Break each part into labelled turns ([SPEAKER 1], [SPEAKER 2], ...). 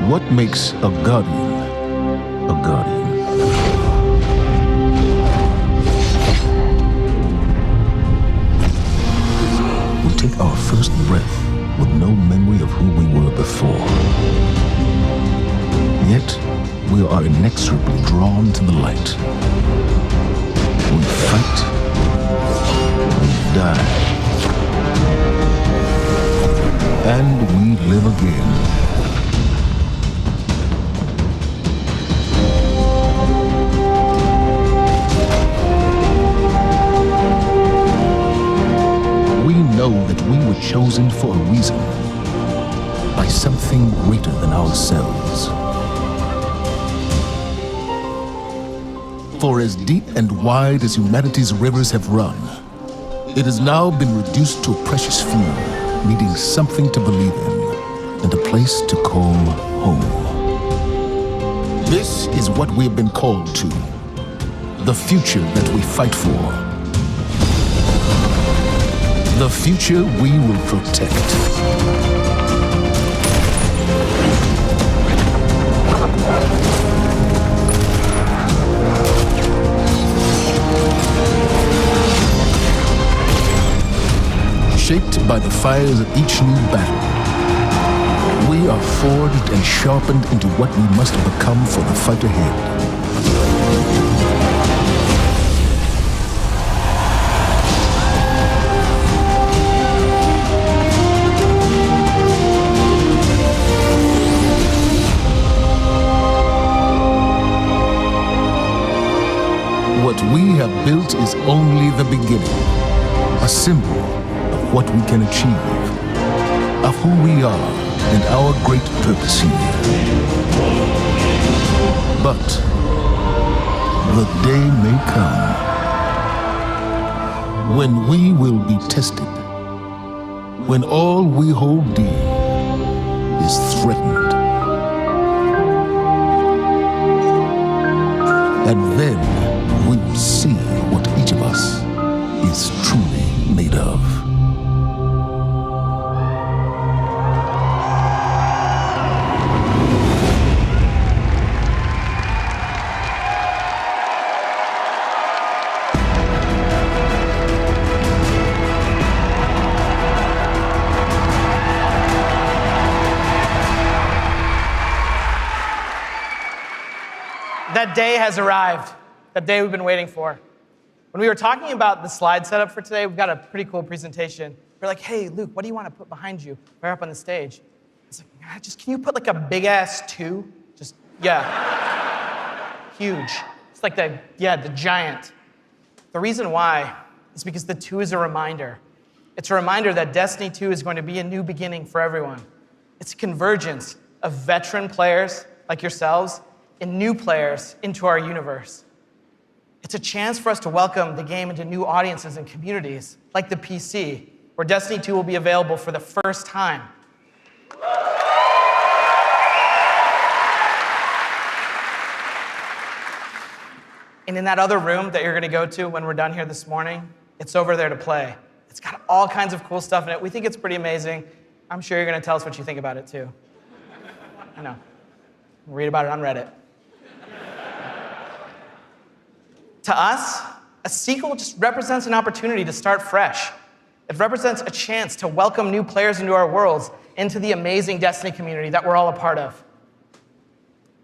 [SPEAKER 1] What makes a guardian a guardian? We take our first breath with no memory of who we were before. Yet, we are inexorably drawn to the light. We fight, we die, and we live again. We know that we were chosen for a reason, by something greater than ourselves. For as deep and wide as humanity's rivers have run, it has now been reduced to a precious few, needing something to believe in and a place to call home. This is what we have been called to, the future that we fight for, the future we will protect. Shaped by the fires of each new battle, we are forged and sharpened into what we must become for the fight ahead. What we have built is only the beginning, a symbol of what we can achieve, of who we are and our great purpose here. But the day may come when we will be tested, when all we hold dear is threatened. And then we will see what each of us is truly made of.
[SPEAKER 2] That day has arrived, that day we've been waiting for. When we were talking about the slide setup for today, we've got a pretty cool presentation. We're like, hey, Luke, what do you want to put behind you right up on the stage? It's like, can you put like a big ass 2? Huge. It's like the giant. The reason why is because the 2 is a reminder. It's a reminder that Destiny 2 is going to be a new beginning for everyone. It's a convergence of veteran players like yourselves and new players into our universe. It's a chance for us to welcome the game into new audiences and communities, like the PC, where Destiny 2 will be available for the first time. And in that other room that you're gonna go to when we're done here this morning, it's over there to play. It's got all kinds of cool stuff in it. We think it's pretty amazing. I'm sure you're gonna tell us what you think about it too. I know. Read about it on Reddit. To us, a sequel just represents an opportunity to start fresh. It represents a chance to welcome new players into our worlds, into the amazing Destiny community that we're all a part of.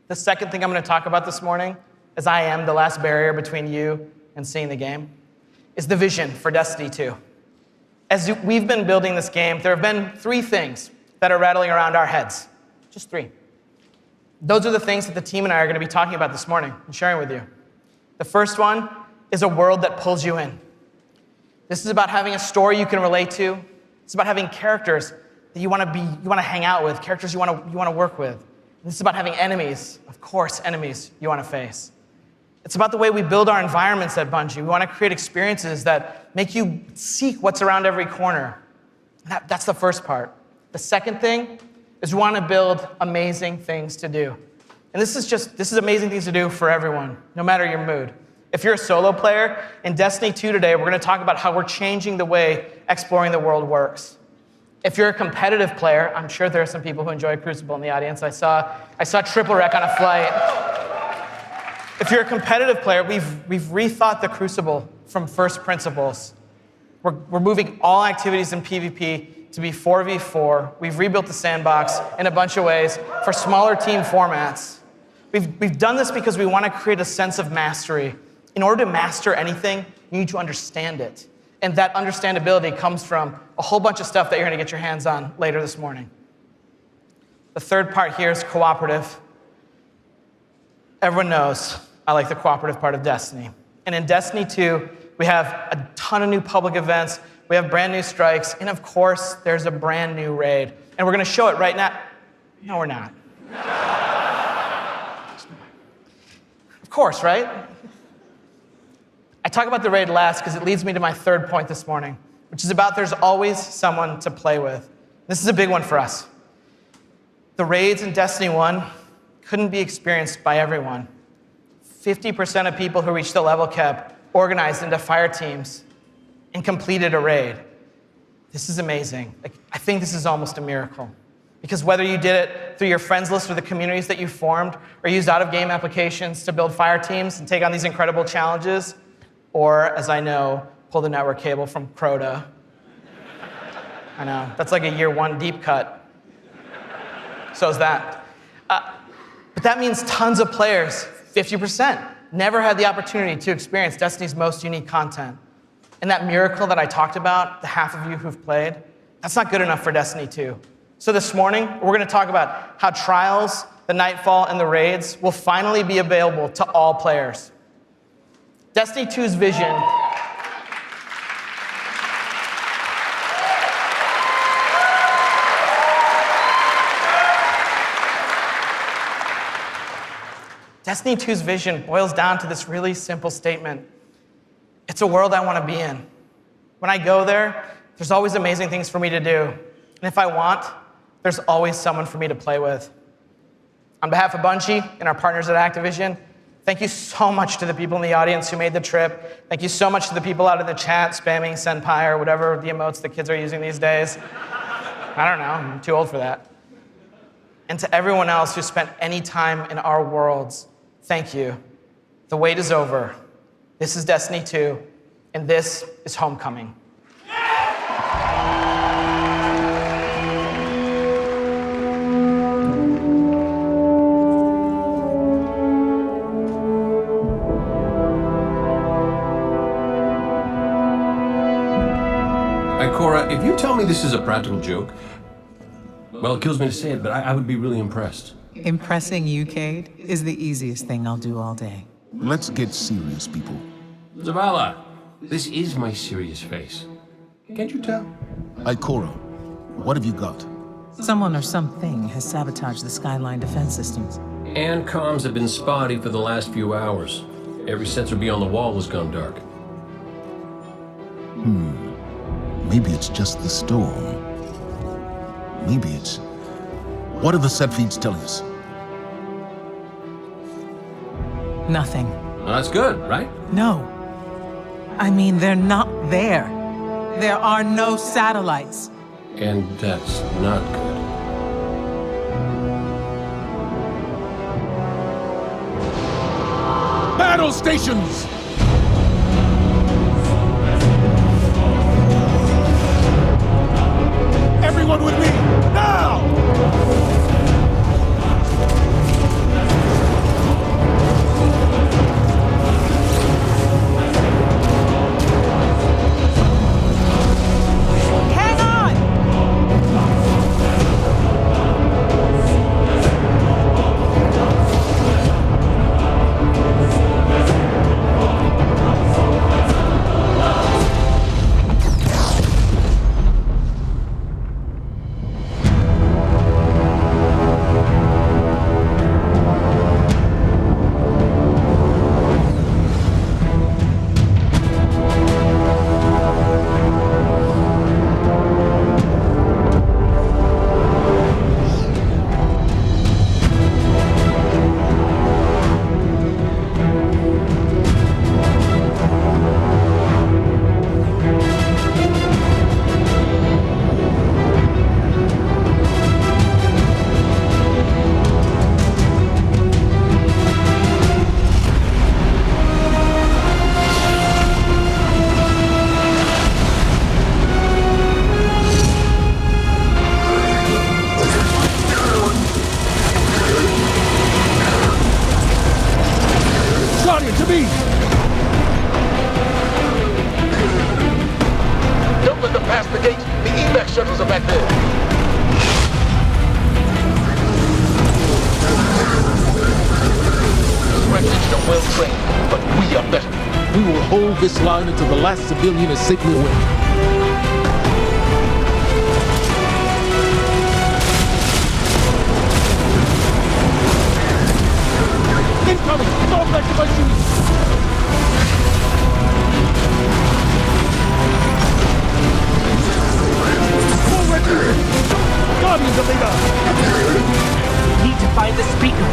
[SPEAKER 2] The second thing I'm going to talk about this morning, as I am the last barrier between you and seeing the game, is the vision for Destiny 2. As we've been building this game, there have been 3 things that are rattling around our heads. Just 3. Those are the things that the team and I are going to be talking about this morning and sharing with you. The first one is a world that pulls you in. This is about having a story you can relate to. It's about having characters that you want to hang out with, characters you want to work with. And this is about having enemies, of course, enemies you want to face. It's about the way we build our environments at Bungie. We want to create experiences that make you seek what's around every corner. That's the first part. The second thing is we want to build amazing things to do. And this is amazing things to do for everyone, no matter your mood. If you're a solo player, in Destiny 2 today, we're going to talk about how we're changing the way exploring the world works. If you're a competitive player, I'm sure there are some people who enjoy Crucible in the audience. I saw Triple Wreck on a flight. If you're a competitive player, we've rethought the Crucible from first principles. We're moving all activities in PvP to be 4v4. We've rebuilt the sandbox in a bunch of ways for smaller team formats. We've done this because we want to create a sense of mastery. In order to master anything, you need to understand it. And that understandability comes from a whole bunch of stuff that you're going to get your hands on later this morning. The third part here is cooperative. Everyone knows I like the cooperative part of Destiny. And in Destiny 2, we have a ton of new public events, we have brand new strikes, and of course, there's a brand new raid. And we're going to show it right now. No, we're not. Of course, right? I talk about the raid last because it leads me to my third point this morning, which is about there's always someone to play with. This is a big one for us. The raids in Destiny 1 couldn't be experienced by everyone. 50% of people who reached the level cap organized into fire teams and completed a raid. This is amazing. I think this is almost a miracle. Because whether you did it through your friends list or the communities that you formed, or used out-of-game applications to build fire teams and take on these incredible challenges, or, as I know, pull the network cable from Crota. I know, that's like a year one deep cut. So is that. But that means tons of players, 50%, never had the opportunity to experience Destiny's most unique content. And that miracle that I talked about, the half of you who've played, that's not good enough for Destiny 2. So this morning, we're going to talk about how Trials, the Nightfall, and the raids will finally be available to all players. Destiny 2's vision Destiny 2's vision boils down to this really simple statement. It's a world I want to be in. When I go there, there's always amazing things for me to do. And if I want, there's always someone for me to play with. On behalf of Bungie and our partners at Activision, thank you so much to the people in the audience who made the trip. Thank you so much to the people out in the chat spamming Senpai or whatever the emotes the kids are using these days. I don't know, I'm too old for that. And to everyone else who spent any time in our worlds, thank you. The wait is over. This is Destiny 2, and this is Homecoming.
[SPEAKER 3] Cora, if you tell me this is a practical joke, well, it kills me to say it, but I would be really impressed.
[SPEAKER 4] Impressing you, Cade, is the easiest thing I'll do all day.
[SPEAKER 1] Let's get serious, people.
[SPEAKER 3] Zavala, this is my serious face. Can't you tell?
[SPEAKER 1] Ikora, what have you got?
[SPEAKER 4] Someone or something has sabotaged the Skyline defense systems.
[SPEAKER 3] And comms have been spotty for the last few hours. Every sensor beyond the wall has gone dark.
[SPEAKER 1] Maybe it's just the storm. Maybe it's... What are the set feeds telling us?
[SPEAKER 4] Nothing.
[SPEAKER 3] Well, that's good, right?
[SPEAKER 4] No. I mean, they're not there. There are no satellites.
[SPEAKER 3] And that's not good.
[SPEAKER 1] Battle stations! Everyone with me, now!
[SPEAKER 4] Hang on!
[SPEAKER 1] hold this line until the last civilian is safely away. Incoming! Fall back to my shoes! Forward! Guardians of the Earth!
[SPEAKER 5] Need to find the speaker.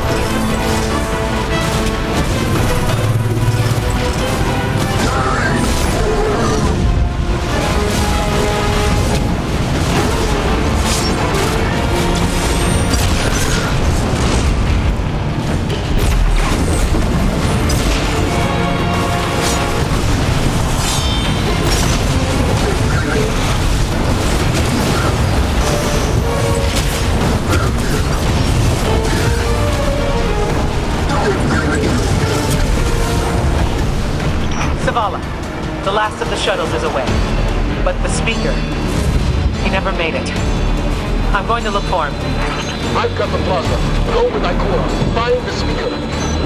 [SPEAKER 5] Zavala, the last of the shuttles is away. But the speaker, he never made it. I'm going to look for him.
[SPEAKER 6] I've got the plaza. Go with Ikora. Find the speaker.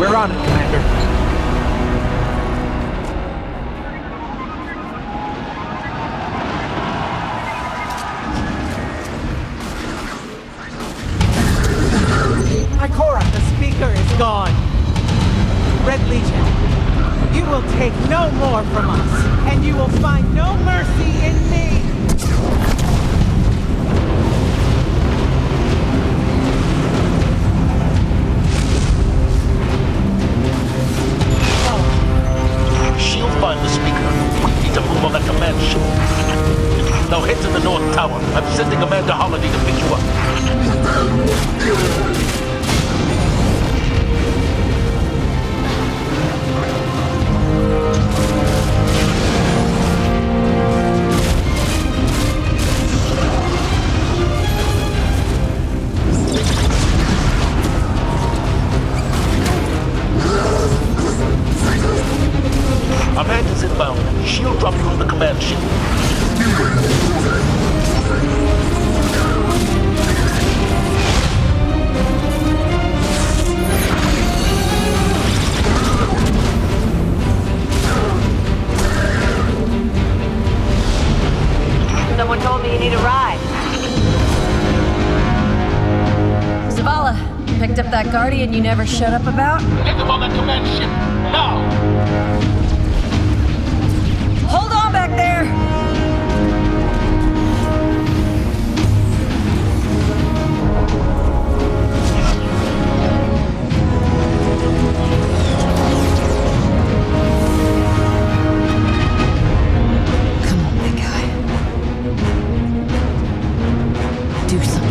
[SPEAKER 5] We're on it, Commander.
[SPEAKER 4] Ikora, the speaker is gone. Red Legion, you will take no more from us, and you will find no mercy in me.
[SPEAKER 6] She'll find the speaker. We need to move on that command ship. Now head to the North Tower. I'm sending Commander Holiday to pick you up. Amanda's inbound. She'll drop you on the command ship.
[SPEAKER 7] Someone told me you need a ride. Zavala, picked up that Guardian you never shut up about?
[SPEAKER 6] Get them on that command ship. Now!
[SPEAKER 7] Hold on back there! Come on, big guy. Do something.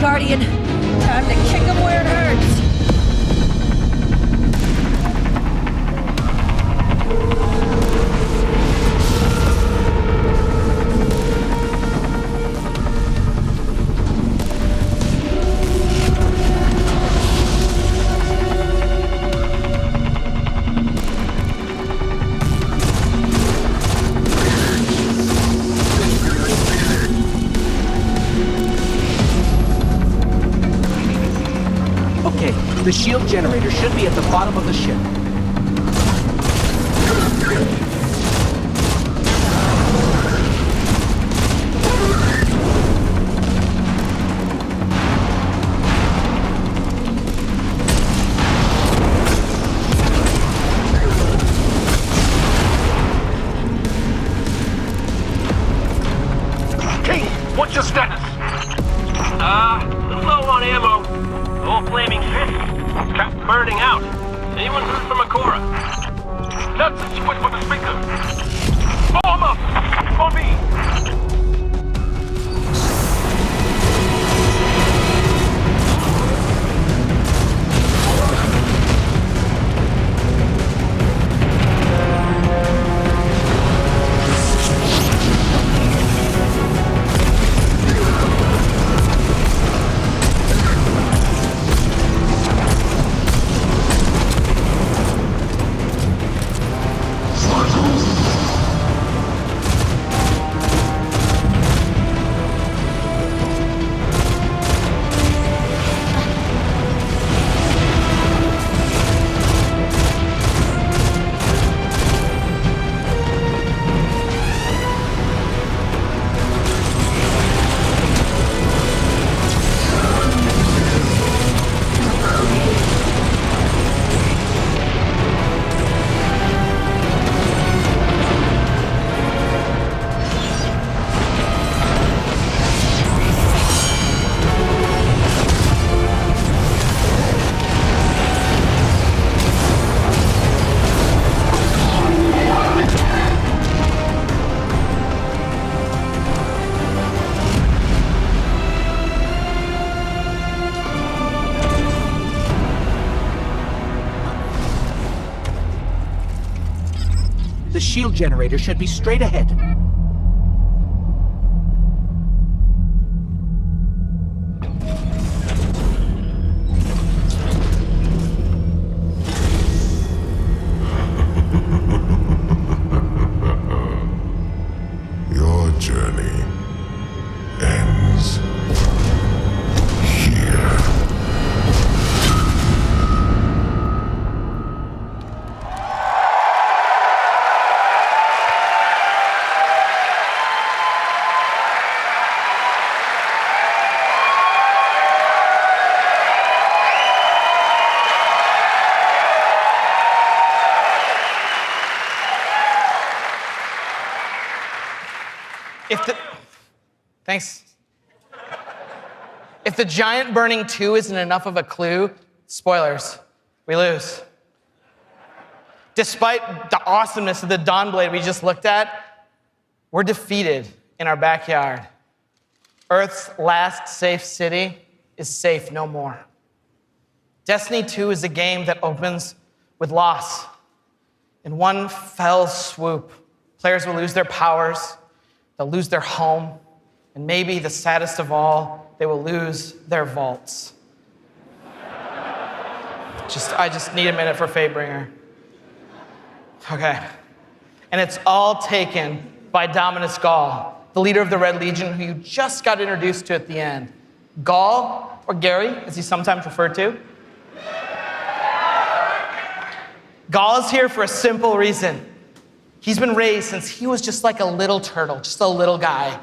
[SPEAKER 7] Guardian, time to kick him where it hurts.
[SPEAKER 5] The shield generator should be at the bottom of the ship.
[SPEAKER 6] King, what's your status?
[SPEAKER 8] Low on ammo. All flaming fists. Kept burning out. Anyone heard from Ikora?
[SPEAKER 6] That's she went for the speaker. Form up! For me! shield generator should be straight ahead.
[SPEAKER 1] Your journey ends here.
[SPEAKER 2] Thanks. If the giant burning 2 isn't enough of a clue, spoilers, we lose. Despite the awesomeness of the Dawnblade we just looked at, we're defeated in our backyard. Earth's last safe city is safe no more. Destiny 2 is a game that opens with loss. In one fell swoop, players will lose their powers, they'll lose their home, and maybe the saddest of all, they will lose their vaults. I just need a minute for Fatebringer. Okay. And it's all taken by Dominus Gaul, the leader of the Red Legion who you just got introduced to at the end. Gaul, or Gary, as he's sometimes referred to. Gaul is here for a simple reason. He's been raised since he was just like a little turtle, just a little guy,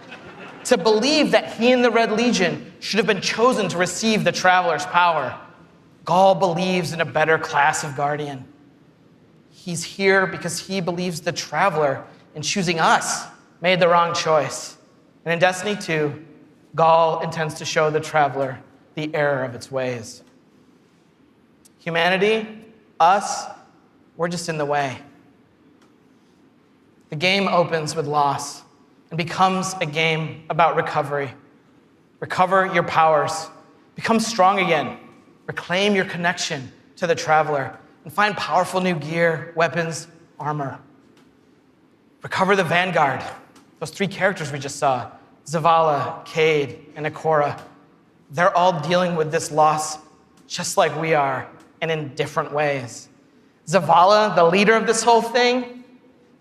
[SPEAKER 2] to believe that he and the Red Legion should have been chosen to receive the Traveler's power. Gaul believes in a better class of Guardian. He's here because he believes the Traveler, in choosing us, made the wrong choice. And in Destiny 2, Gaul intends to show the Traveler the error of its ways. Humanity, us, we're just in the way. The game opens with loss and becomes a game about recovery. Recover your powers, become strong again, reclaim your connection to the Traveler, and find powerful new gear, weapons, armor. Recover the Vanguard, those 3 characters we just saw, Zavala, Cade, and Ikora. They're all dealing with this loss just like we are, and in different ways. Zavala, the leader of this whole thing,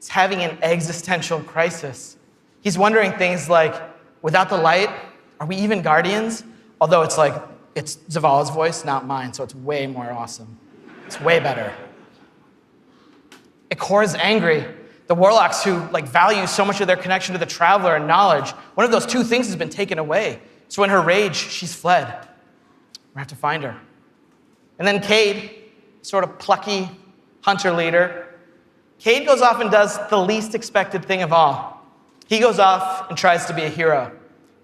[SPEAKER 2] is having an existential crisis. He's wondering things like, without the light, are we even Guardians? Although it's Zavala's voice, not mine, so it's way more awesome. It's way better. Ikora's angry. The Warlocks who value so much of their connection to the Traveler and knowledge, one of those 2 things has been taken away. So in her rage, she's fled. We have to find her. And then Cade, sort of plucky hunter leader, Cade goes off and does the least expected thing of all. He goes off and tries to be a hero.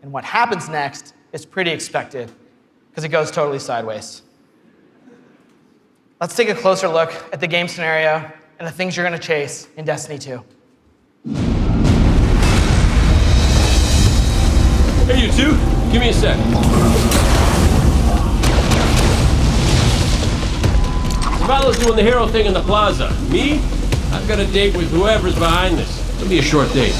[SPEAKER 2] And what happens next is pretty expected, because it goes totally sideways. Let's take a closer look at the game scenario and the things you're going to chase in Destiny 2.
[SPEAKER 3] Hey, you two, give me a sec. Zavala's doing the hero thing in the plaza. Me? I've got a date with whoever's behind this. It'll be a short date.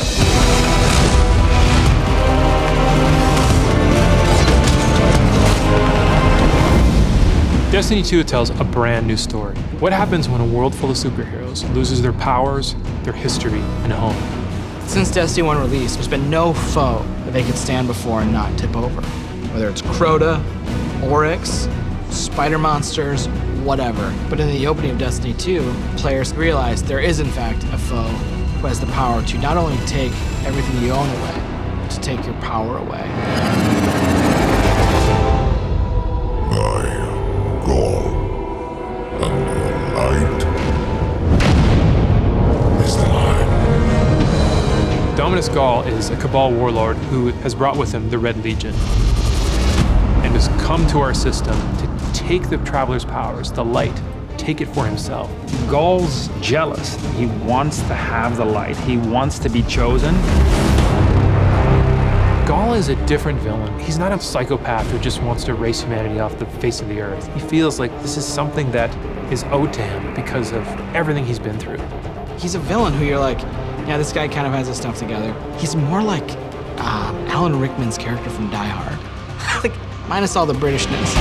[SPEAKER 9] Destiny 2 tells a brand new story. What happens when a world full of superheroes loses their powers, their history, and home?
[SPEAKER 2] Since Destiny 1 release, there's been no foe that they could stand before and not tip over. Whether it's Crota, Oryx, spider monsters, whatever. But in the opening of Destiny 2, players realize there is in fact a foe who has the power to not only take everything you own away, but to take your power away.
[SPEAKER 1] Gaul, and your light is mine.
[SPEAKER 9] Dominus Gaul is a Cabal warlord who has brought with him the Red Legion and has come to our system to take the Traveler's powers, the light, take it for himself.
[SPEAKER 10] Gaul's jealous. He wants to have the light. He wants to be chosen.
[SPEAKER 9] Gaul is a different villain. He's not a psychopath who just wants to erase humanity off the face of the earth. He feels like this is something that is owed to him because of everything he's been through.
[SPEAKER 2] he's a villain who you're like, yeah, this guy kind of has his stuff together. He's more like Alan Rickman's character from Die Hard. Like, minus all the Britishness.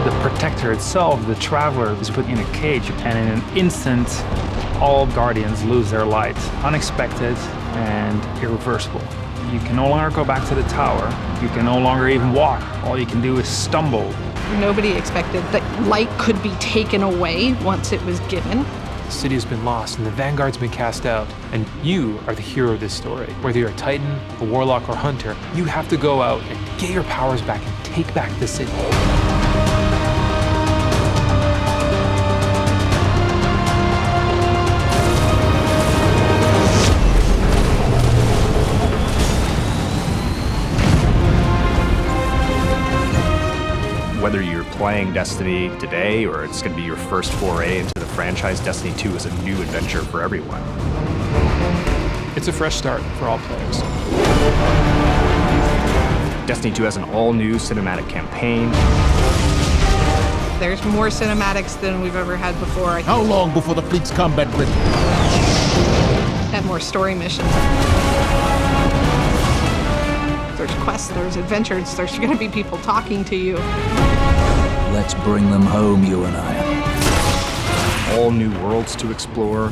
[SPEAKER 10] The Protector itself, the Traveler, is put in a cage, and in an instant, all Guardians lose their light. Unexpected and irreversible. You can no longer go back to the tower. You can no longer even walk. All you can do is stumble.
[SPEAKER 11] Nobody expected that light could be taken away once it was given.
[SPEAKER 9] The city has been lost and the Vanguard's been cast out. And you are the hero of this story. Whether you're a Titan, a Warlock, or Hunter, you have to go out and get your powers back and take back the city.
[SPEAKER 12] Whether you're playing Destiny today or it's going to be your first foray into the franchise, Destiny 2 is a new adventure for everyone.
[SPEAKER 9] It's a fresh start for all players.
[SPEAKER 12] Destiny 2 has an all-new cinematic campaign.
[SPEAKER 11] There's more cinematics than we've ever had before.
[SPEAKER 1] How long before the fleet's combat ready?
[SPEAKER 11] And more story missions. There's quests, there's adventures, there's gonna be people talking to you.
[SPEAKER 13] Let's bring them home, you and I.
[SPEAKER 12] All new worlds to explore.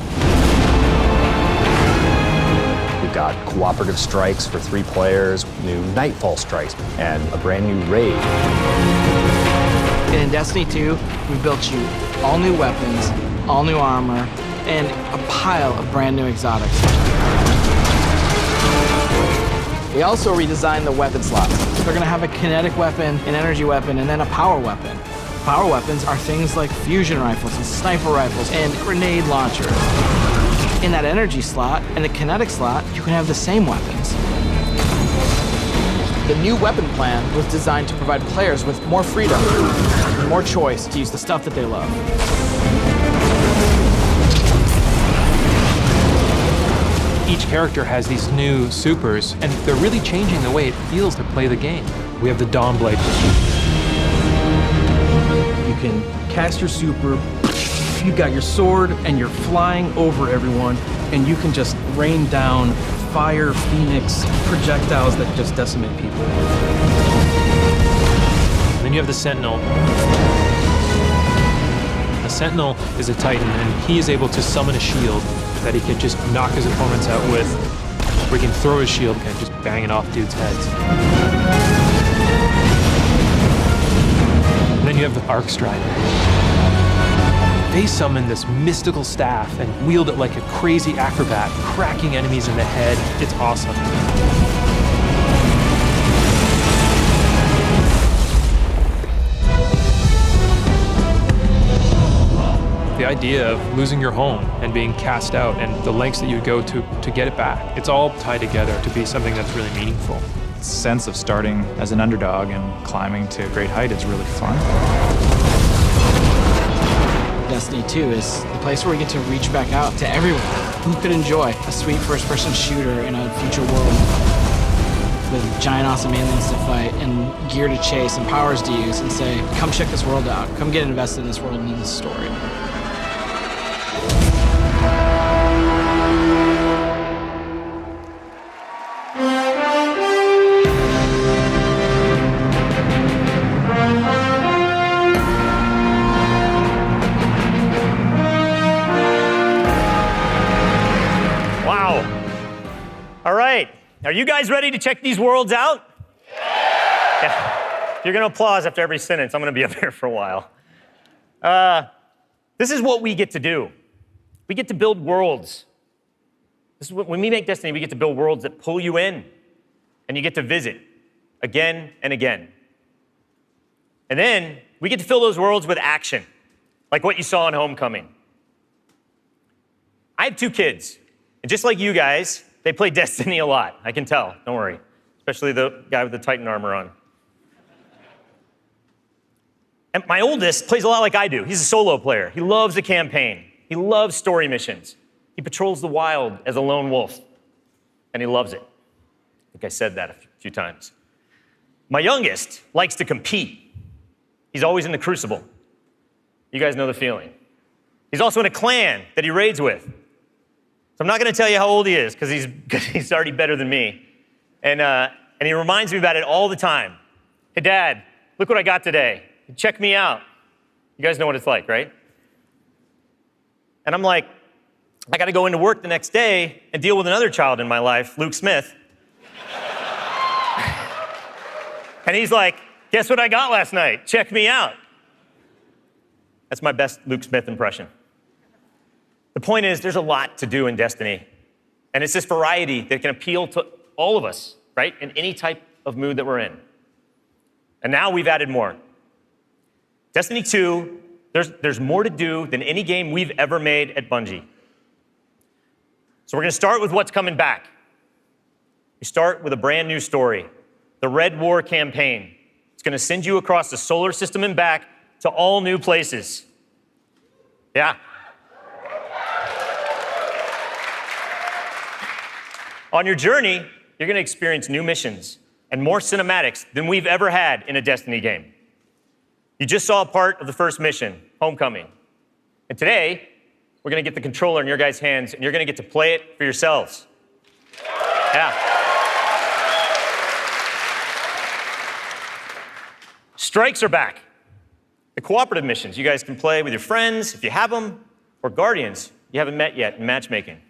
[SPEAKER 12] We've got cooperative strikes for 3 players, new Nightfall strikes, and a brand new raid.
[SPEAKER 2] And in Destiny 2, we built you all new weapons, all new armor, and a pile of brand new exotics. We also redesigned the weapon slots. They're gonna have a kinetic weapon, an energy weapon, and then a power weapon. Power weapons are things like fusion rifles and sniper rifles and grenade launchers. In that energy slot and the kinetic slot, you can have the same weapons. The new weapon plan was designed to provide players with more freedom and more choice to use the stuff that they love.
[SPEAKER 9] Each character has these new supers, and they're really changing the way it feels to play the game. We have the Dawnblade.
[SPEAKER 14] You can cast your super, you've got your sword, and you're flying over everyone, and you can just rain down fire, phoenix, projectiles that just decimate people.
[SPEAKER 9] And then you have the Sentinel. A Sentinel is a Titan, and he is able to summon a shield that he can just knock his opponents out with, or he can throw his shield and just bang it off dudes' heads. And then you have the Arc Strider. They summon this mystical staff and wield it like a crazy acrobat, cracking enemies in the head. It's awesome. The idea of losing your home and being cast out and the lengths that you go to get it back, it's all tied together to be something that's really meaningful.
[SPEAKER 10] The sense of starting as an underdog and climbing to a great height is really fun.
[SPEAKER 2] Destiny 2 is the place where we get to reach back out to everyone who could enjoy a sweet first-person shooter in a future world with giant awesome aliens to fight and gear to chase and powers to use and say, come check this world out, come get invested in this world and in this story.
[SPEAKER 15] All right, are you guys ready to check these worlds out? Yeah. If you're gonna applause after every sentence, I'm gonna be up here for a while. This is what we get to do. We get to build worlds. This is when we make Destiny, we get to build worlds that pull you in, and you get to visit again and again. And then we get to fill those worlds with action, like what you saw in Homecoming. I have 2 kids, and just like you guys, they play Destiny a lot. I can tell, don't worry. Especially the guy with the Titan armor on. And my oldest plays a lot like I do. He's a solo player. He loves the campaign. He loves story missions. He patrols the wild as a lone wolf, and he loves it. I think I said that a few times. My youngest likes to compete. He's always in the crucible. You guys know the feeling. He's also in a clan that he raids with. So I'm not going to tell you how old he is because he's already better than me. And he reminds me about it all the time. Hey, Dad, look what I got today. Check me out. You guys know what it's like, right? And I'm like, I got to go into work the next day and deal with another child in my life, Luke Smith. And he's like, guess what I got last night? Check me out. That's my best Luke Smith impression. The point is, there's a lot to do in Destiny. And it's this variety that can appeal to all of us, right? In any type of mood that we're in. And now we've added more. Destiny 2, there's more to do than any game we've ever made at Bungie. So we're going to start with what's coming back. We start with a brand new story, the Red War campaign. It's going to send you across the solar system and back to all new places. Yeah. On your journey, you're going to experience new missions and more cinematics than we've ever had in a Destiny game. You just saw a part of the first mission, Homecoming. And today, we're going to get the controller in your guys' hands, and you're going to get to play it for yourselves. Yeah. Strikes are back. The cooperative missions you guys can play with your friends, if you have them, or Guardians you haven't met yet in matchmaking.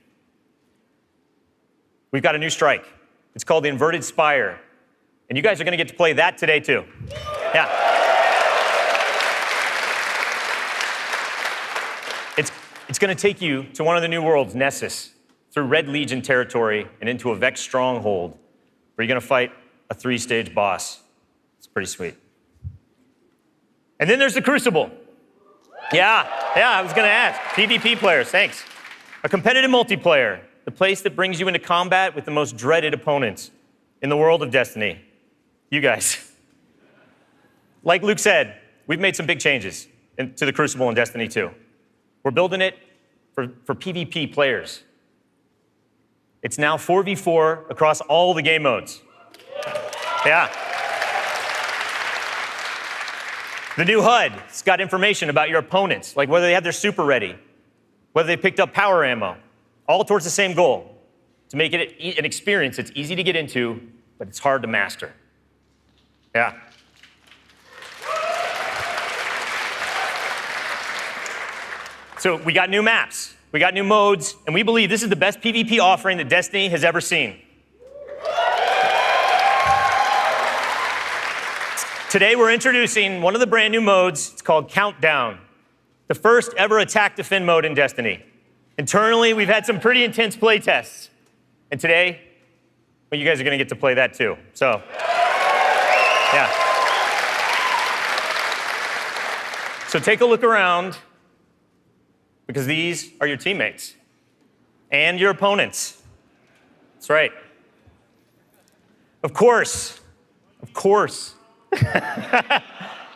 [SPEAKER 15] We've got a new strike. It's called the Inverted Spire. And you guys are going to get to play that today, too. Yeah. It's going to take you to one of the new worlds, Nessus, through Red Legion territory and into a Vex stronghold, where you're going to fight a 3-stage boss. It's pretty sweet. And then there's the Crucible. Yeah, I was going to ask. PvP players, thanks. A competitive multiplayer, the place that brings you into combat with the most dreaded opponents in the world of Destiny. You guys. Like Luke said, we've made some big changes to the Crucible in Destiny 2. We're building it for PvP players. It's now 4v4 across all the game modes. Yeah. The new HUD's got information about your opponents, like whether they have their super ready, whether they picked up power ammo, all towards the same goal, to make it an experience that's easy to get into, but it's hard to master. Yeah. So we got new maps, we got new modes, and we believe this is the best PvP offering that Destiny has ever seen. Today we're introducing one of the brand new modes. It's called Countdown, the first ever attack defend mode in Destiny. Internally, we've had some pretty intense play tests. And today, well, you guys are going to get to play that too. So, yeah. So take a look around, because these are your teammates and your opponents. That's right. Of course.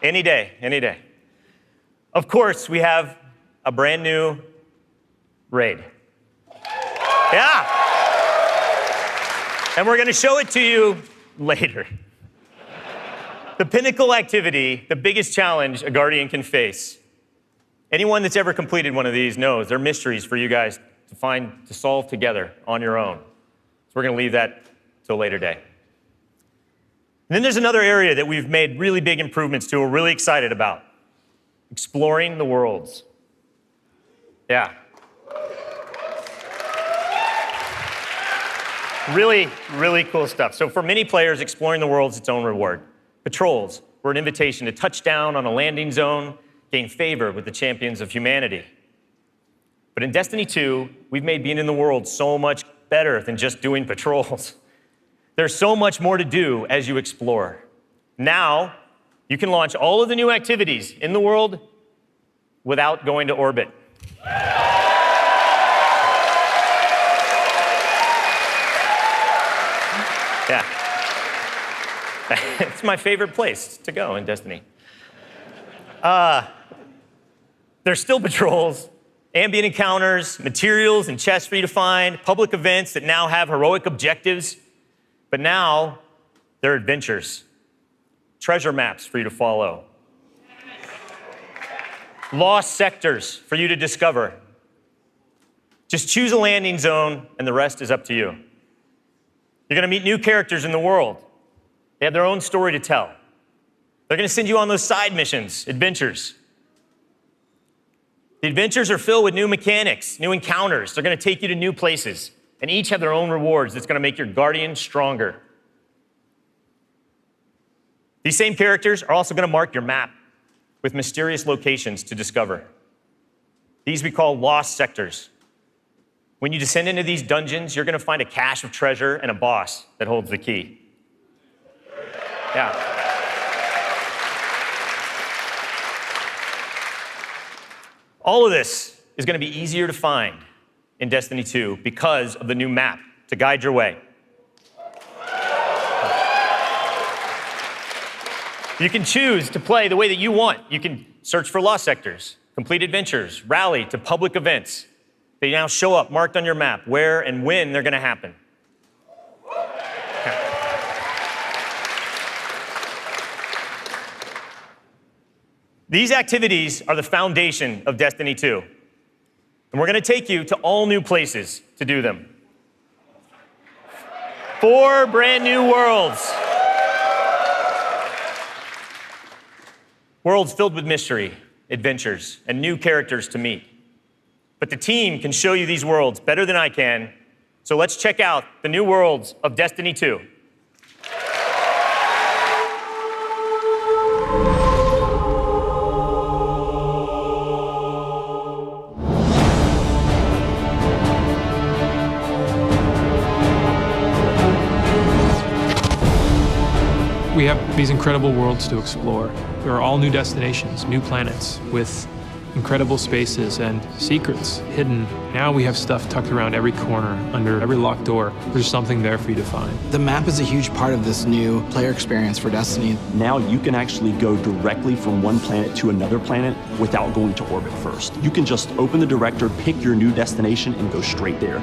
[SPEAKER 15] Any day. Of course, we have a brand new raid. Yeah. And we're going to show it to you later. The pinnacle activity, the biggest challenge a Guardian can face. Anyone that's ever completed one of these knows they're mysteries for you guys to solve together on your own. So we're going to leave that till a later day. And then there's another area that we've made really big improvements to, we're really excited about. Exploring the worlds. Yeah. Really, really cool stuff. So for many players, exploring the world is its own reward. Patrols were an invitation to touch down on a landing zone, gain favor with the champions of humanity. But in Destiny 2, we've made being in the world so much better than just doing patrols. There's so much more to do as you explore. Now, you can launch all of the new activities in the world without going to orbit. Yeah. It's my favorite place to go in Destiny. There's still patrols, ambient encounters, materials and chests for you to find, public events that now have heroic objectives. But now, they're adventures, treasure maps for you to follow. lost sectors for you to discover. Just choose a landing zone, and the rest is up to you. You're going to meet new characters in the world. They have their own story to tell. They're going to send you on those side missions, adventures. The adventures are filled with new mechanics, new encounters. They're going to take you to new places, and each have their own rewards that's going to make your Guardian stronger. These same characters are also going to mark your map with mysterious locations to discover. These we call lost sectors. When you descend into these dungeons, you're going to find a cache of treasure and a boss that holds the key. Yeah. All of this is going to be easier to find in Destiny 2 because of the new map to guide your way. You can choose to play the way that you want. You can search for lost sectors, complete adventures, rally to public events. They now show up marked on your map where and when they're going to happen. These activities are the foundation of Destiny 2. And we're going to take you to all new places to do them. 4 brand new worlds. Worlds filled with mystery, adventures, and new characters to meet. But the team can show you these worlds better than I can, so let's check out the new worlds of Destiny 2.
[SPEAKER 9] We have these incredible worlds to explore. There are all new destinations, new planets with incredible spaces and secrets hidden. Now we have stuff tucked around every corner, under every locked door. There's something there for you to find.
[SPEAKER 16] The map is a huge part of this new player experience for Destiny.
[SPEAKER 17] Now you can actually go directly from one planet to another planet without going to orbit first. You can just open the director, pick your new destination, and go straight there.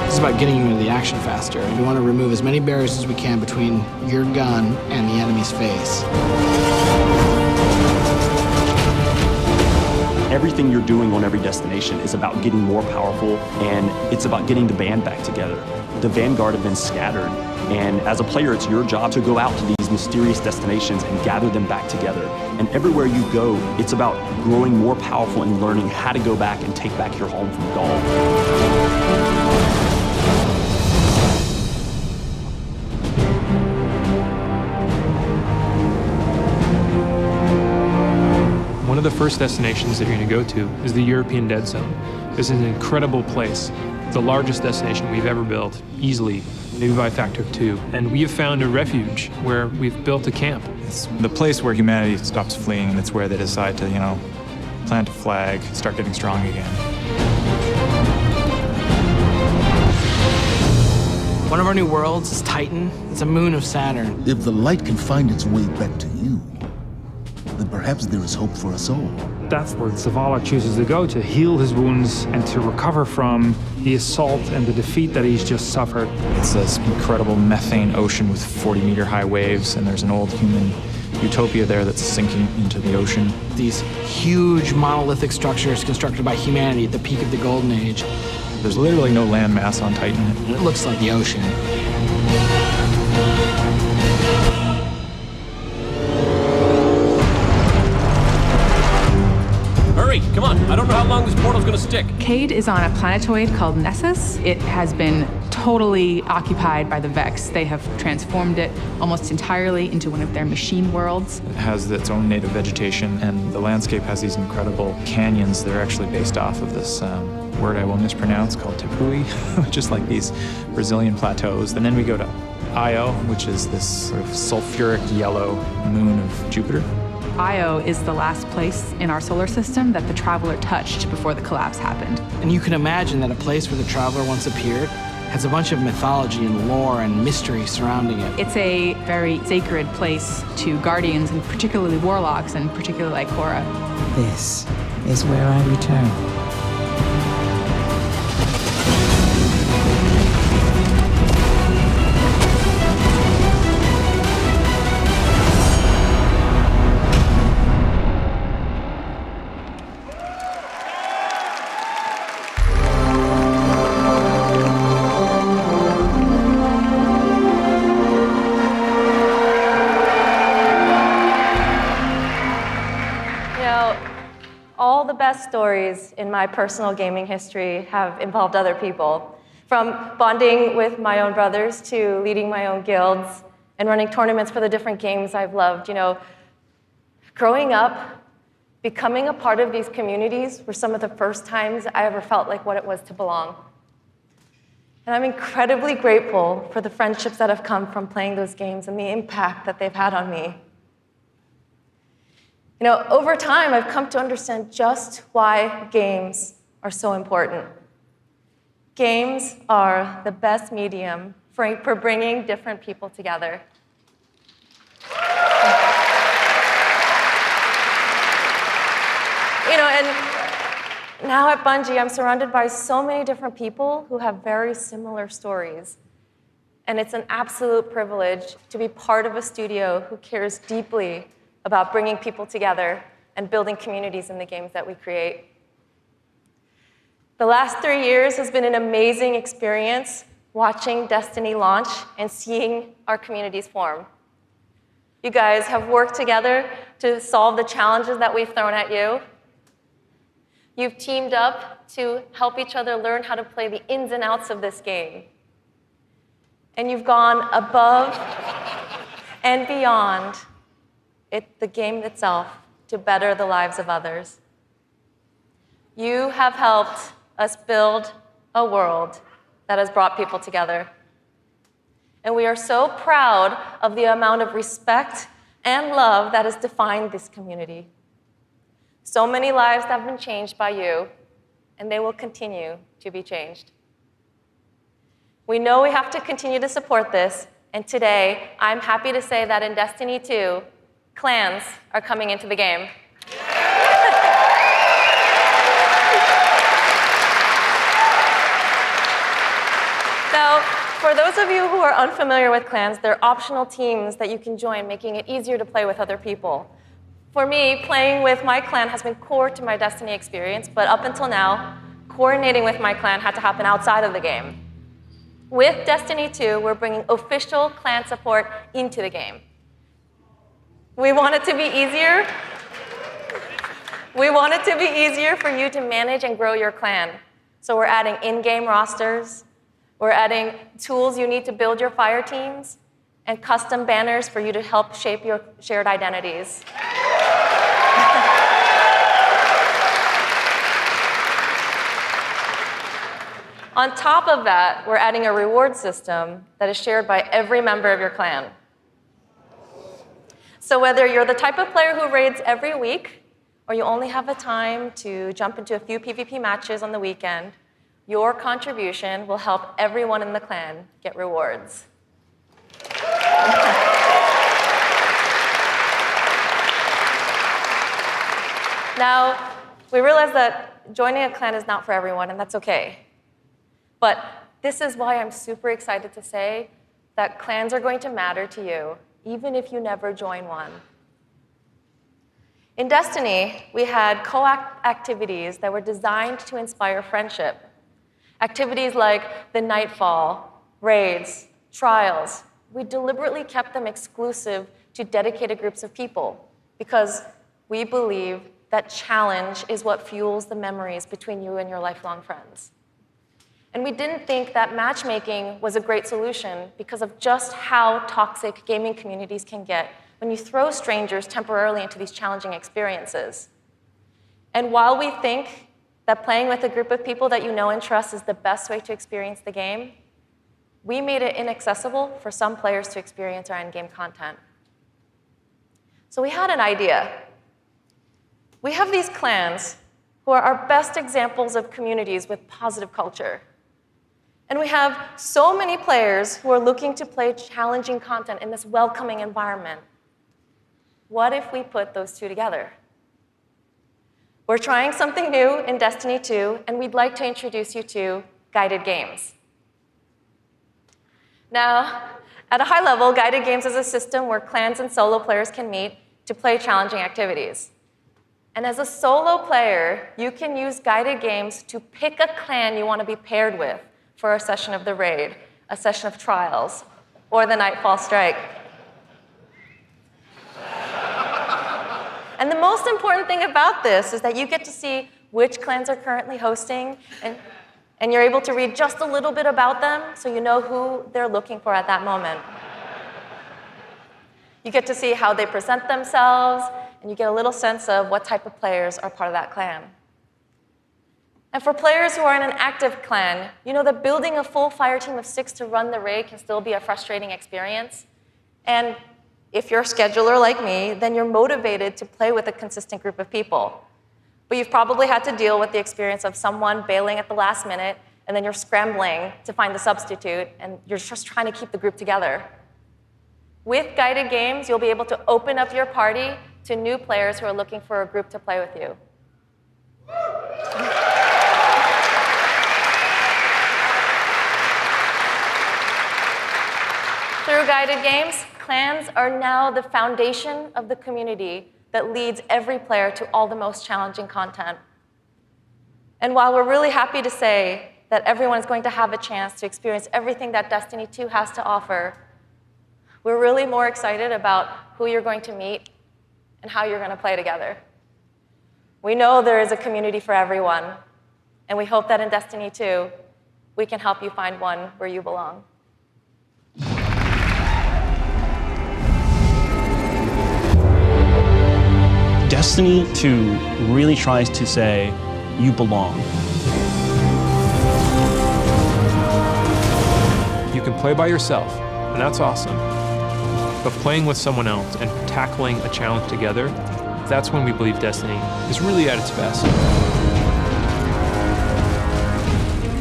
[SPEAKER 16] It's about getting you into the action faster. We want to remove as many barriers as we can between your gun and the enemy's face.
[SPEAKER 17] Everything you're doing on every destination is about getting more powerful, and it's about getting the band back together. The Vanguard have been scattered, and as a player, it's your job to go out to these mysterious destinations and gather them back together. And everywhere you go, it's about growing more powerful and learning how to go back and take back your home from Gaul.
[SPEAKER 9] One of the first destinations that you're going to go to is the European Dead Zone. This is an incredible place, the largest destination we've ever built, easily, maybe by a factor of 2. And we have found a refuge where we've built a camp.
[SPEAKER 18] It's the place where humanity stops fleeing, and it's where they decide to, plant a flag, start getting strong again.
[SPEAKER 16] One of our new worlds is Titan. It's a moon of Saturn.
[SPEAKER 1] If the light can find its way back to you, then perhaps there is hope for us all.
[SPEAKER 10] That's where Zavala chooses to go, to heal his wounds and to recover from the assault and the defeat that he's just suffered.
[SPEAKER 18] It's this incredible methane ocean with 40-meter high waves, and there's an old human utopia there that's sinking into the ocean.
[SPEAKER 16] These huge monolithic structures constructed by humanity at the peak of the Golden Age.
[SPEAKER 18] There's literally no land mass on Titan.
[SPEAKER 16] It looks like the ocean.
[SPEAKER 3] Hurry, come on. I don't know how long this portal's gonna stick.
[SPEAKER 19] Cade is on a planetoid called Nessus. It has been totally occupied by the Vex. They have transformed it almost entirely into one of their machine worlds.
[SPEAKER 18] It has its own native vegetation, and the landscape has these incredible canyons that are actually based off of this word I will mispronounce called Tepui, which is like these Brazilian plateaus. And then we go to Io, which is this sort of sulfuric yellow moon of Jupiter.
[SPEAKER 19] Io is the last place in our solar system that the Traveler touched before the collapse happened.
[SPEAKER 16] And you can imagine that a place where the Traveler once appeared has a bunch of mythology and lore and mystery surrounding it.
[SPEAKER 19] It's a very sacred place to Guardians, and particularly Warlocks, and particularly Ikora.
[SPEAKER 20] This is where I return.
[SPEAKER 21] the best stories in my personal gaming history have involved other people. From bonding with my own brothers to leading my own guilds and running tournaments for the different games I've loved. You know, growing up, becoming a part of these communities were some of the first times I ever felt like what it was to belong. And I'm incredibly grateful for the friendships that have come from playing those games and the impact that they've had on me. You know, over time, I've come to understand just why games are so important. Games are the best medium for bringing different people together. You know, and now at Bungie, I'm surrounded by so many different people who have very similar stories. And it's an absolute privilege to be part of a studio who cares deeply about bringing people together and building communities in the games that we create. The last 3 years has been an amazing experience watching Destiny launch and seeing our communities form. You guys have worked together to solve the challenges that we've thrown at you. You've teamed up to help each other learn how to play the ins and outs of this game. And you've gone above and beyond the game itself to better the lives of others. You have helped us build a world that has brought people together. And we are so proud of the amount of respect and love that has defined this community. So many lives have been changed by you, and they will continue to be changed. We know we have to continue to support this, and today, I'm happy to say that in Destiny 2, clans are coming into the game. Now, for those of you who are unfamiliar with clans, they're optional teams that you can join, making it easier to play with other people. For me, playing with my clan has been core to my Destiny experience, but up until now, coordinating with my clan had to happen outside of the game. With Destiny 2, we're bringing official clan support into the game. We want it to be easier. We want it to be easier for you to manage and grow your clan. So we're adding in-game rosters, we're adding tools you need to build your fire teams, and custom banners for you to help shape your shared identities. On top of that, we're adding a reward system that is shared by every member of your clan. So whether you're the type of player who raids every week, or you only have the time to jump into a few PvP matches on the weekend, your contribution will help everyone in the clan get rewards. Now, we realize that joining a clan is not for everyone, and that's okay. But this is why I'm super excited to say that clans are going to matter to you, even if you never join one. In Destiny, we had co-op activities that were designed to inspire friendship. Activities like the Nightfall, raids, trials. We deliberately kept them exclusive to dedicated groups of people because we believe that challenge is what fuels the memories between you and your lifelong friends. And we didn't think that matchmaking was a great solution because of just how toxic gaming communities can get when you throw strangers temporarily into these challenging experiences. And while we think that playing with a group of people that you know and trust is the best way to experience the game, we made it inaccessible for some players to experience our in-game content. So we had an idea. We have these clans who are our best examples of communities with positive culture. And we have so many players who are looking to play challenging content in this welcoming environment. What if we put those two together? We're trying something new in Destiny 2, and we'd like to introduce you to guided games. Now, at a high level, guided games is a system where clans and solo players can meet to play challenging activities. And as a solo player, you can use guided games to pick a clan you want to be paired with for a session of the raid, a session of trials, or the Nightfall Strike. And the most important thing about this is that you get to see which clans are currently hosting, and you're able to read just a little bit about them so you know who they're looking for at that moment. You get to see how they present themselves, and you get a little sense of what type of players are part of that clan. And for players who are in an active clan, you know that building a full fire team of 6 to run the raid can still be a frustrating experience. And if you're a scheduler like me, then you're motivated to play with a consistent group of people. But you've probably had to deal with the experience of someone bailing at the last minute, and then you're scrambling to find the substitute, and you're just trying to keep the group together. With guided games, you'll be able to open up your party to new players who are looking for a group to play with you. Through guided games, clans are now the foundation of the community that leads every player to all the most challenging content. And while we're really happy to say that everyone's going to have a chance to experience everything that Destiny 2 has to offer, we're really more excited about who you're going to meet and how you're going to play together. We know there is a community for everyone, and we hope that in Destiny 2, we can help you find one where you belong.
[SPEAKER 17] Destiny 2 really tries to say, you belong.
[SPEAKER 9] You can play by yourself, and that's awesome. But playing with someone else and tackling a challenge together, that's when we believe Destiny is really at its best.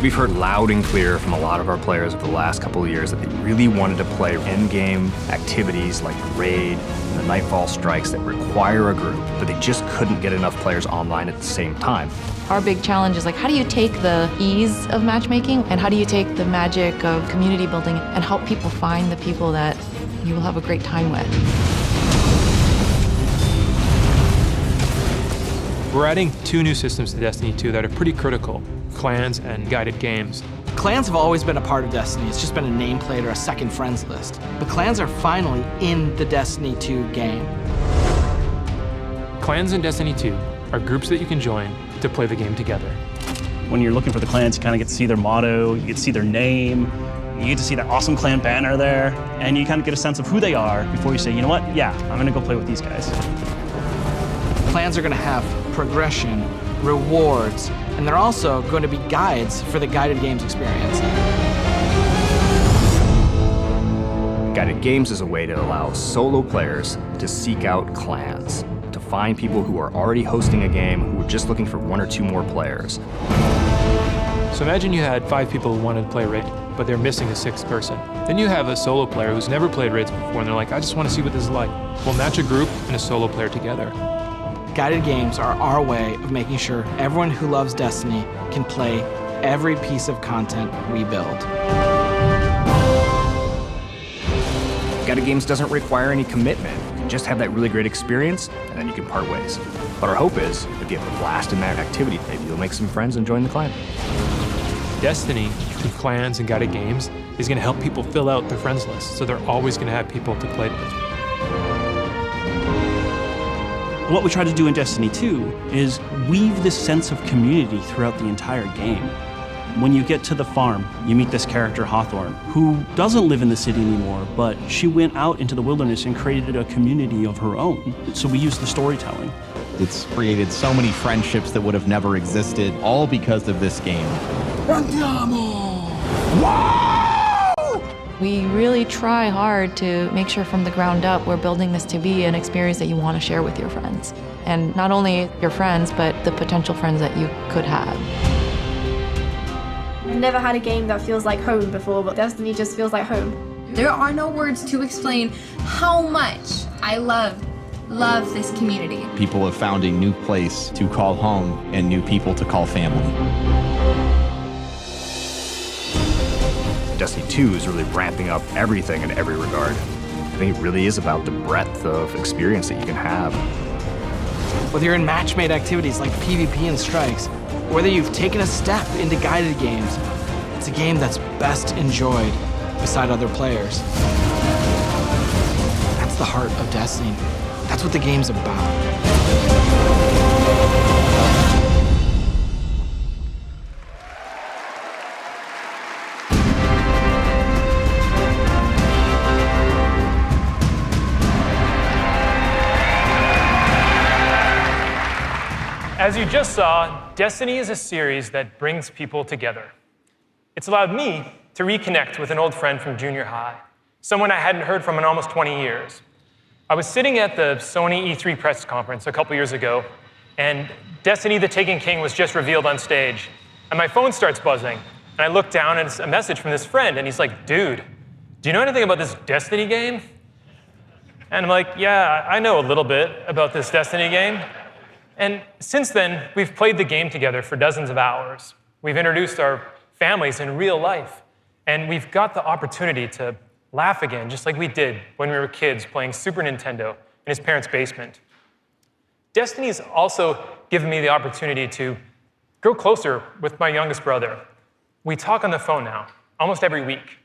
[SPEAKER 12] We've heard loud and clear from a lot of our players over the last couple of years that they really wanted to play endgame activities like the raid and the Nightfall strikes that require a group, but they just couldn't get enough players online at the same time.
[SPEAKER 19] Our big challenge is like, how do you take the ease of matchmaking and how do you take the magic of community building and help people find the people that you will have a great time with?
[SPEAKER 9] We're adding 2 new systems to Destiny 2 that are pretty critical: clans and guided games.
[SPEAKER 16] Clans have always been a part of Destiny. It's just been a nameplate or a second friends list. But clans are finally in the Destiny 2 game.
[SPEAKER 9] Clans in Destiny 2 are groups that you can join to play the game together.
[SPEAKER 17] When you're looking for the clans, you kind of get to see their motto, you get to see their name, you get to see that awesome clan banner there, and you kind of get a sense of who they are before you say, you know what, yeah, I'm gonna go play with these guys.
[SPEAKER 16] Clans are gonna have progression, rewards, and they're also going to be guides for the guided games experience.
[SPEAKER 12] Guided games is a way to allow solo players to seek out clans, to find people who are already hosting a game who are just looking for 1 or 2 more players.
[SPEAKER 9] So imagine you had 5 people who wanted to play raid, but they're missing a 6th person. Then you have a solo player who's never played raids before, and they're like, I just want to see what this is like. We'll match a group and a solo player together.
[SPEAKER 16] Guided games are our way of making sure everyone who loves Destiny can play every piece of content we build.
[SPEAKER 12] Guided games doesn't require any commitment. You can just have that really great experience, and then you can part ways. But our hope is, if you have a blast in that activity, maybe you'll make some friends and join the clan.
[SPEAKER 9] Destiny, through clans and guided games, is going to help people fill out their friends list, so they're always going to have people to play with.
[SPEAKER 17] What we try to do in Destiny 2 is weave this sense of community throughout the entire game. When you get to the farm, you meet this character, Hawthorne, who doesn't live in the city anymore, but she went out into the wilderness and created a community of her own. So we use the storytelling.
[SPEAKER 4] It's created so many friendships that would have never existed, all because of this game.
[SPEAKER 19] We really try hard to make sure from the ground up we're building this to be an experience that you want to share with your friends. And not only your friends, but the potential friends that you could have.
[SPEAKER 22] I've never had a game that feels like home before, but Destiny just feels like home.
[SPEAKER 23] There are no words to explain how much I love this community.
[SPEAKER 4] People have found a new place to call home and new people to call family.
[SPEAKER 12] Destiny 2 is really ramping up everything in every regard. I think it really is about the breadth of experience that you can have.
[SPEAKER 16] Whether you're in match-made activities like PvP and strikes, whether you've taken a step into guided games, it's a game that's best enjoyed beside other players. That's the heart of Destiny. That's what the game's about.
[SPEAKER 9] As you just saw, Destiny is a series that brings people together. It's allowed me to reconnect with an old friend from junior high, someone I hadn't heard from in almost 20 years. I was sitting at the Sony E3 press conference a couple years ago, and Destiny the Taken King was just revealed on stage. And my phone starts buzzing, and I look down, and it's a message from this friend, and he's like, dude, do you know anything about this Destiny game? And I'm like, yeah, I know a little bit about this Destiny game. And since then, we've played the game together for dozens of hours. We've introduced our families in real life, and we've got the opportunity to laugh again, just like we did when we were kids playing Super Nintendo in his parents' basement. Destiny's also given me the opportunity to grow closer with my youngest brother. We talk on the phone now, almost every week.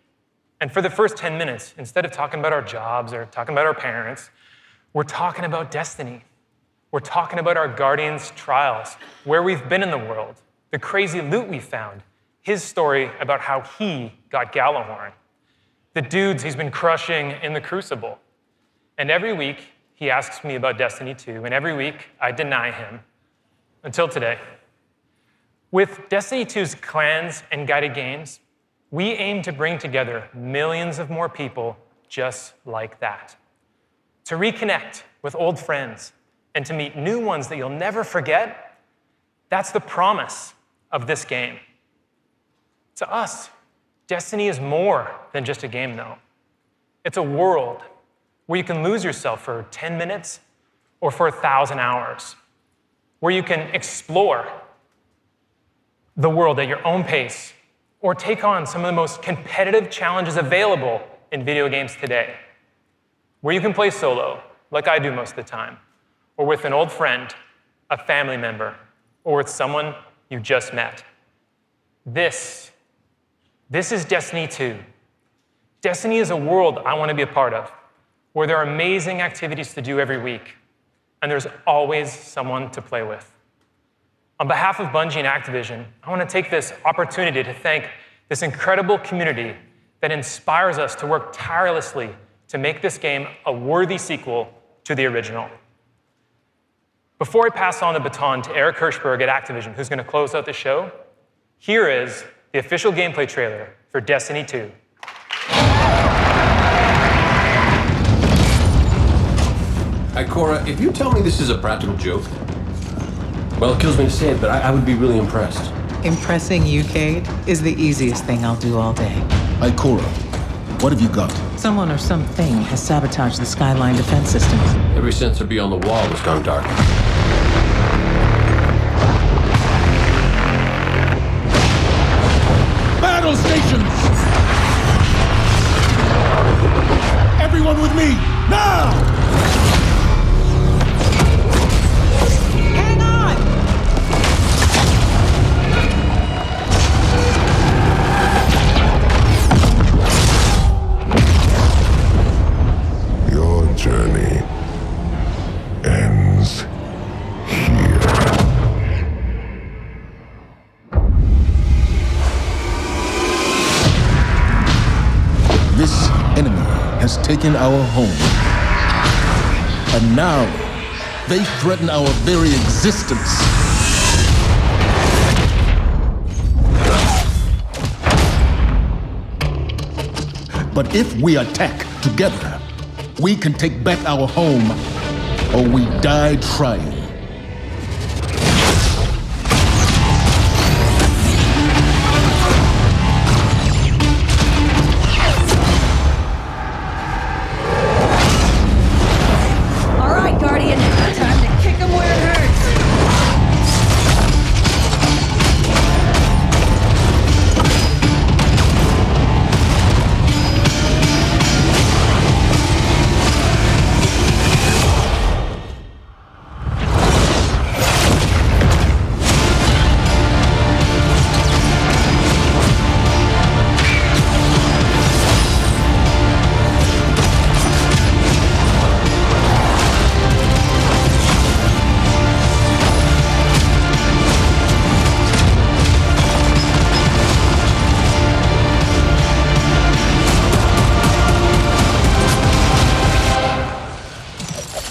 [SPEAKER 9] And for the first 10 minutes, instead of talking about our jobs or talking about our parents, we're talking about Destiny. We're talking about our Guardian's trials, where we've been in the world, the crazy loot we found, his story about how he got Gallahorn, the dudes he's been crushing in the Crucible. And every week, he asks me about Destiny 2, and every week, I deny him, until today. With Destiny 2's clans and guided games, we aim to bring together millions of more people just like that. To reconnect with old friends, and to meet new ones that you'll never forget, that's the promise of this game. To us, Destiny is more than just a game, though. It's a world where you can lose yourself for 10 minutes or for 1,000 hours, where you can explore the world at your own pace or take on some of the most competitive challenges available in video games today, where you can play solo, like I do most of the time, or with an old friend, a family member, or with someone you just met. This is Destiny 2. Destiny is a world I want to be a part of, where there are amazing activities to do every week, and there's always someone to play with. On behalf of Bungie and Activision, I want to take this opportunity to thank this incredible community that inspires us to work tirelessly to make this game a worthy sequel to the original. Before I pass on the baton to Eric Hirschberg at Activision, who's going to close out the show, here is the official gameplay trailer for Destiny 2.
[SPEAKER 3] Ikora, if you tell me this is a practical joke, well, it kills me to say it, but I would be really impressed.
[SPEAKER 20] Impressing you, Cade, is the easiest thing I'll do all day.
[SPEAKER 1] Ikora, what have you got?
[SPEAKER 20] Someone or something has sabotaged the Skyline defense systems.
[SPEAKER 3] Every sensor beyond the wall has gone dark.
[SPEAKER 1] Battle stations! Everyone with me, now!
[SPEAKER 20] Hang on!
[SPEAKER 1] Your journey ends here. This enemy has taken our home. And now, they threaten our very existence. But if we attack together, we can take back our home, or we die trying.
[SPEAKER 5] All right, Guardian, time to kick him where it hurts.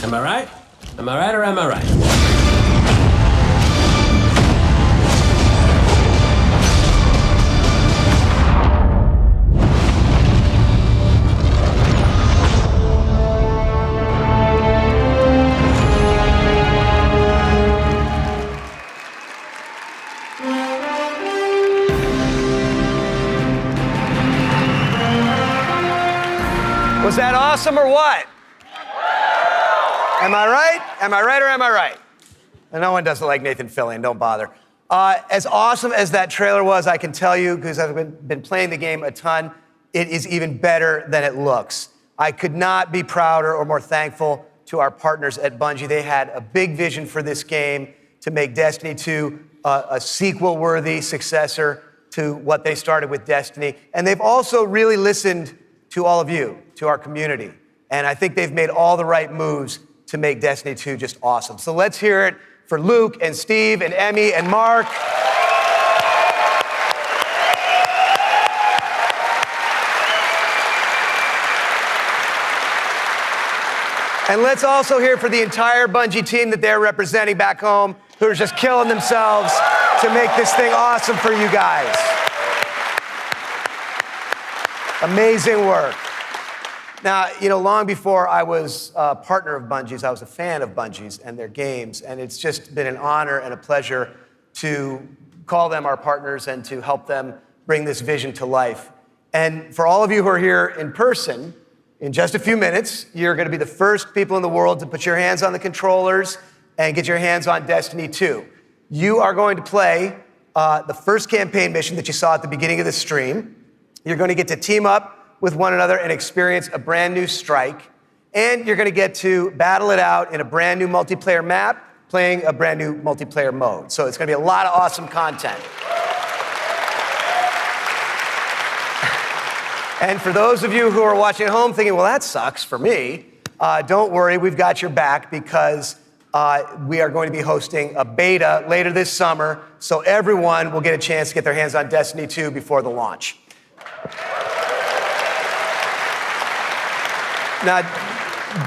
[SPEAKER 3] Am I right? Am I right or am I right?
[SPEAKER 6] Was that awesome or what? Am I right? Am I right or am I right? And no one doesn't like Nathan Fillion, don't bother. As awesome as that trailer was, I can tell you, because I've been playing the game a ton, it is even better than it looks. I could not be prouder or more thankful to our partners at Bungie. They had a big vision for this game to make Destiny 2 a sequel-worthy successor to what they started with Destiny. And they've also really listened to all of you, to our community. And I think they've made all the right moves to make Destiny 2 just awesome. So let's hear it for Luke and Steve and Emmy and Mark. And let's also hear for the entire Bungie team that they're representing back home, who are just killing themselves to make this thing awesome for you guys. Amazing work. Now, long before I was a partner of Bungie's, I was a fan of Bungie's and their games, and it's just been an honor and a pleasure to call them our partners and to help them bring this vision to life. And for all of you who are here in person, in just a few minutes, you're going to be the first people in the world to put your hands on the controllers and get your hands on Destiny 2. You are going to play the first campaign mission that you saw at the beginning of the stream. You're going to get to team up with one another and experience a brand new strike. And you're going to get to battle it out in a brand new multiplayer map, playing a brand new multiplayer mode. So it's going to be a lot of awesome content. And for those of you who are watching at home thinking, well, that sucks for me, don't worry, we've got your back, because we are going to be hosting a beta later this summer, so everyone will get a chance to get their hands on Destiny 2 before the launch. Now,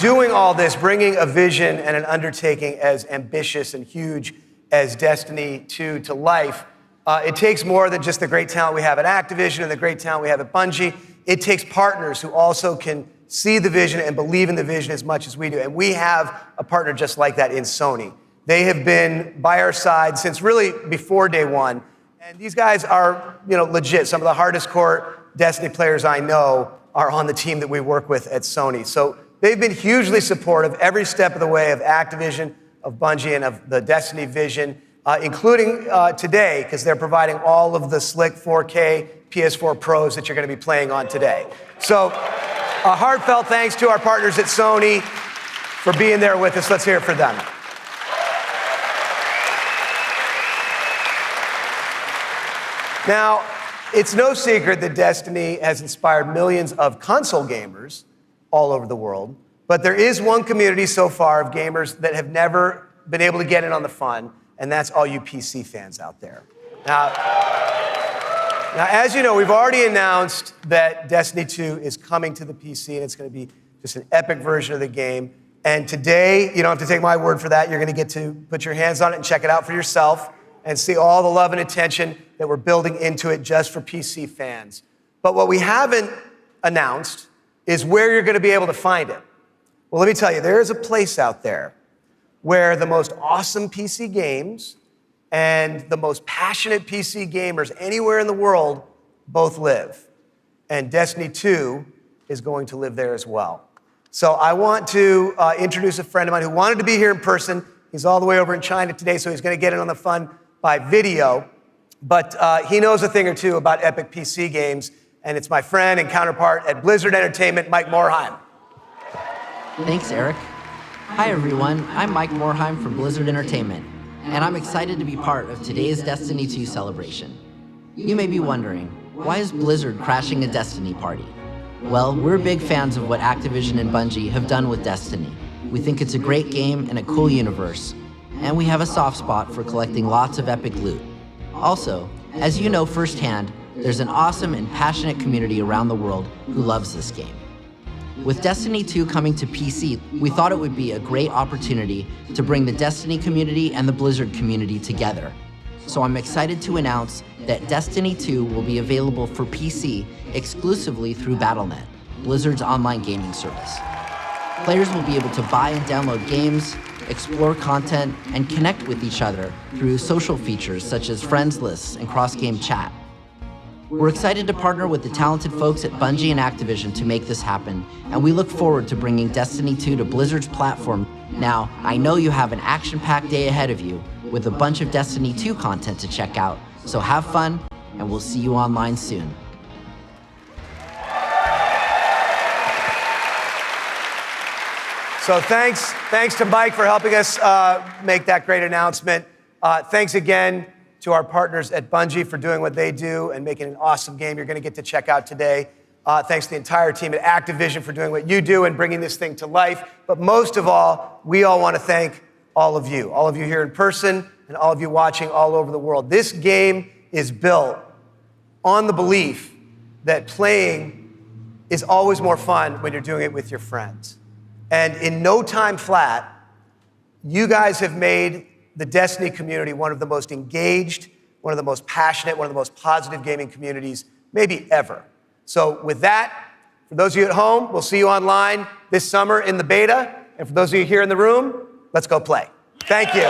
[SPEAKER 6] doing all this, bringing a vision and an undertaking as ambitious and huge as Destiny 2 to life, it takes more than just the great talent we have at Activision and the great talent we have at Bungie. It takes partners who also can see the vision and believe in the vision as much as we do. And we have a partner just like that in Sony. They have been by our side since really before day one. And these guys are, legit. Some of the hardest core Destiny players I know are on the team that we work with at Sony. So they've been hugely supportive every step of the way of Activision, of Bungie, and of the Destiny vision, including today, because they're providing all of the slick 4K PS4 Pros that you're going to be playing on today. So a heartfelt thanks to our partners at Sony for being there with us. Let's hear it for them. Now, it's no secret that Destiny has inspired millions of console gamers all over the world, but there is one community so far of gamers that have never been able to get in on the fun, and that's all you PC fans out there. Now, as you know, we've already announced that Destiny 2 is coming to the PC, and it's going to be just an epic version of the game. And today, you don't have to take my word for that. You're going to get to put your hands on it and check it out for yourself and see all the love and attention that we're building into it just for PC fans. But what we haven't announced is where you're going to be able to find it. Well, let me tell you, there is a place out there where the most awesome PC games and the most passionate PC gamers anywhere in the world both live. And Destiny 2 is going to live there as well. So I want to introduce a friend of mine who wanted to be here in person. He's all the way over in China today, so he's going to get in on the fun by video. But he knows a thing or two about epic PC games, and it's my friend and counterpart at Blizzard Entertainment, Mike Morhaime.
[SPEAKER 7] Thanks, Eric. Hi, everyone. I'm Mike Morhaime from Blizzard Entertainment, and I'm excited to be part of today's Destiny 2 celebration. You may be wondering, why is Blizzard crashing a Destiny party? Well, we're big fans of what Activision and Bungie have done with Destiny. We think it's a great game and a cool universe, and we have a soft spot for collecting lots of epic loot. Also, as you know firsthand, there's an awesome and passionate community around the world who loves this game. With Destiny 2 coming to PC, we thought it would be a great opportunity to bring the Destiny community and the Blizzard community together. So I'm excited to announce that Destiny 2 will be available for PC exclusively through Battle.net, Blizzard's online gaming service. Players will be able to buy and download games, explore content, and connect with each other through social features such as friends lists and cross-game chat. We're excited to partner with the talented folks at Bungie and Activision to make this happen, and we look forward to bringing Destiny 2 to Blizzard's platform. Now, I know you have an action-packed day ahead of you with a bunch of Destiny 2 content to check out, so have fun, and we'll see you online soon.
[SPEAKER 6] So thanks to Mike for helping us make that great announcement. Thanks again to our partners at Bungie for doing what they do and making an awesome game you're going to get to check out today. Thanks to the entire team at Activision for doing what you do and bringing this thing to life. But most of all, we all want to thank all of you here in person and all of you watching all over the world. This game is built on the belief that playing is always more fun when you're doing it with your friends. And in no time flat, you guys have made the Destiny community one of the most engaged, one of the most passionate, one of the most positive gaming communities maybe ever. So with that, for those of you at home, we'll see you online this summer in the beta. And for those of you here in the room, let's go play. Thank you.